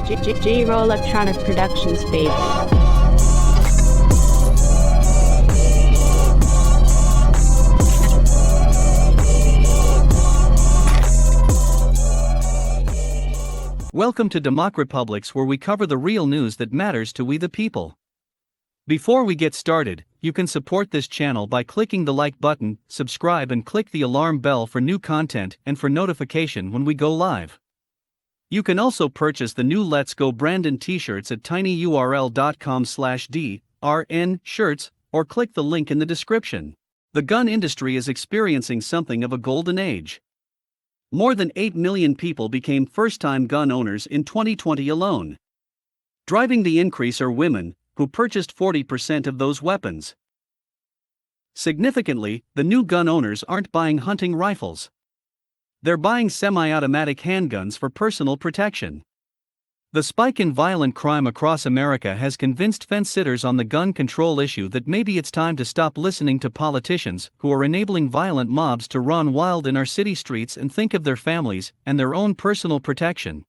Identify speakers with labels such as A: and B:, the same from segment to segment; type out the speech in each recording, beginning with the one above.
A: J-Roll Electronic Productions, baby.
B: Welcome to DEMOCREPUBLIX, where we cover the real news that matters to we the people. Before we get started, you can support this channel by clicking the like button, subscribe and click the alarm bell for new content and for notification when we go live. You can also purchase the new Let's Go Brandon t-shirts at tinyurl.com/DRN-shirts or click the link in the description. The gun industry is experiencing something of a golden age. More than 8 million people became first-time gun owners in 2020 alone. Driving the increase are women, who purchased 40% of those weapons. Significantly, the new gun owners aren't buying hunting rifles. They're buying semi-automatic handguns for personal protection. The spike in violent crime across America has convinced fence-sitters on the gun control issue that maybe it's time to stop listening to politicians who are enabling violent mobs to run wild in our city streets and think of their families and their own personal protection.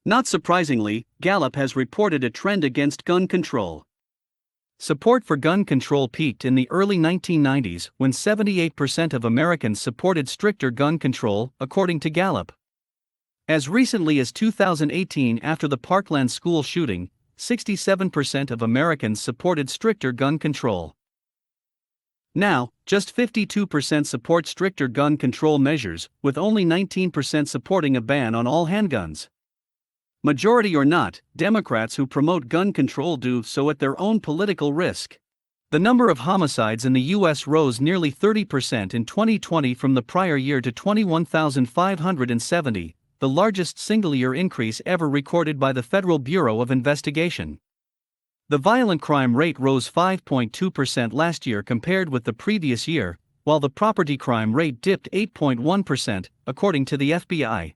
B: Not surprisingly, Gallup has reported a trend against gun control. Support for gun control peaked in the early 1990s when 78% of Americans supported stricter gun control, according to Gallup. As recently as 2018, after the Parkland school shooting, 67% of Americans supported stricter gun control. Now, just 52% support stricter gun control measures, with only 19% supporting a ban on all handguns. Majority or not, Democrats who promote gun control do so at their own political risk. The number of homicides in the U.S. rose nearly 30% in 2020 from the prior year to 21,570, the largest single-year increase ever recorded by the Federal Bureau of Investigation. The violent crime rate rose 5.2% last year compared with the previous year, while the property crime rate dipped 8.1%, according to the FBI.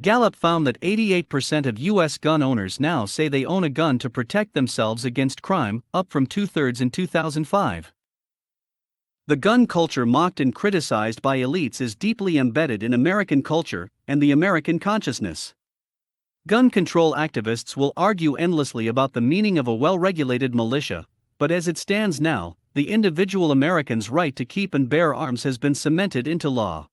B: Gallup found that 88% of U.S. gun owners now say they own a gun to protect themselves against crime, up from two-thirds in 2005. The gun culture mocked and criticized by elites is deeply embedded in American culture and the American consciousness. Gun control activists will argue endlessly about the meaning of a well-regulated militia, but as it stands now, the individual American's right to keep and bear arms has been cemented into law.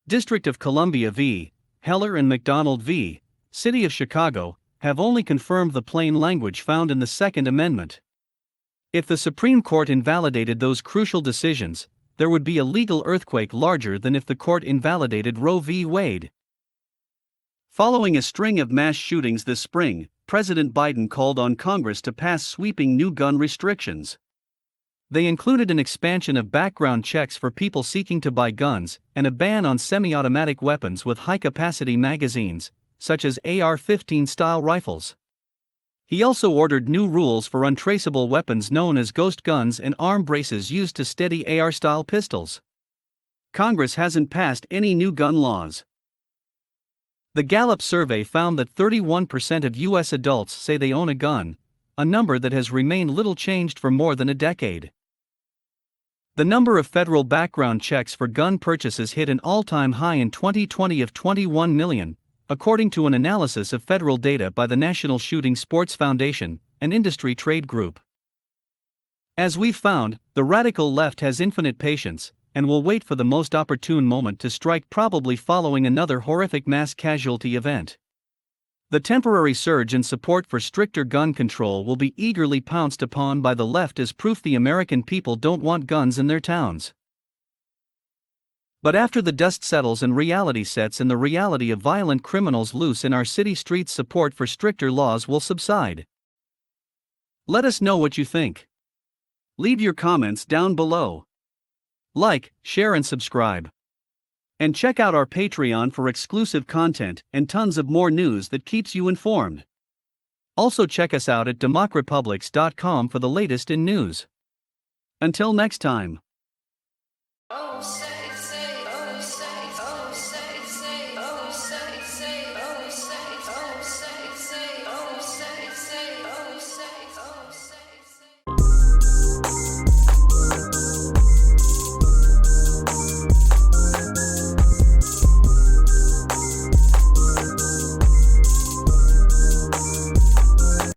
B: District of Columbia v. Heller and McDonald v. City of Chicago have only confirmed the plain language found in the Second Amendment. If the Supreme Court invalidated those crucial decisions, there would be a legal earthquake larger than if the court invalidated Roe v. Wade. Following a string of mass shootings this spring, President Biden called on Congress to pass sweeping new gun restrictions. They included an expansion of background checks for people seeking to buy guns, and a ban on semi-automatic weapons with high-capacity magazines, such as AR-15-style rifles. He also ordered new rules for untraceable weapons known as ghost guns and arm braces used to steady AR-style pistols. Congress hasn't passed any new gun laws. The Gallup survey found that 31% of U.S. adults say they own a gun, a number that has remained little changed for more than a decade. The number of federal background checks for gun purchases hit an all-time high in 2020 of 21 million, according to an analysis of federal data by the National Shooting Sports Foundation, an industry trade group. As we've found, the radical left has infinite patience, and will wait for the most opportune moment to strike, probably following another horrific mass casualty event. The temporary surge in support for stricter gun control will be eagerly pounced upon by the left as proof the American people don't want guns in their towns. But after the dust settles and reality sets in, the reality of violent criminals loose in our city streets, support for stricter laws will subside. Let us know what you think. Leave your comments down below. Like, share and subscribe. And check out our Patreon for exclusive content and tons of more news that keeps you informed. Also check us out at democrepublix.com for the latest in news. Until next time.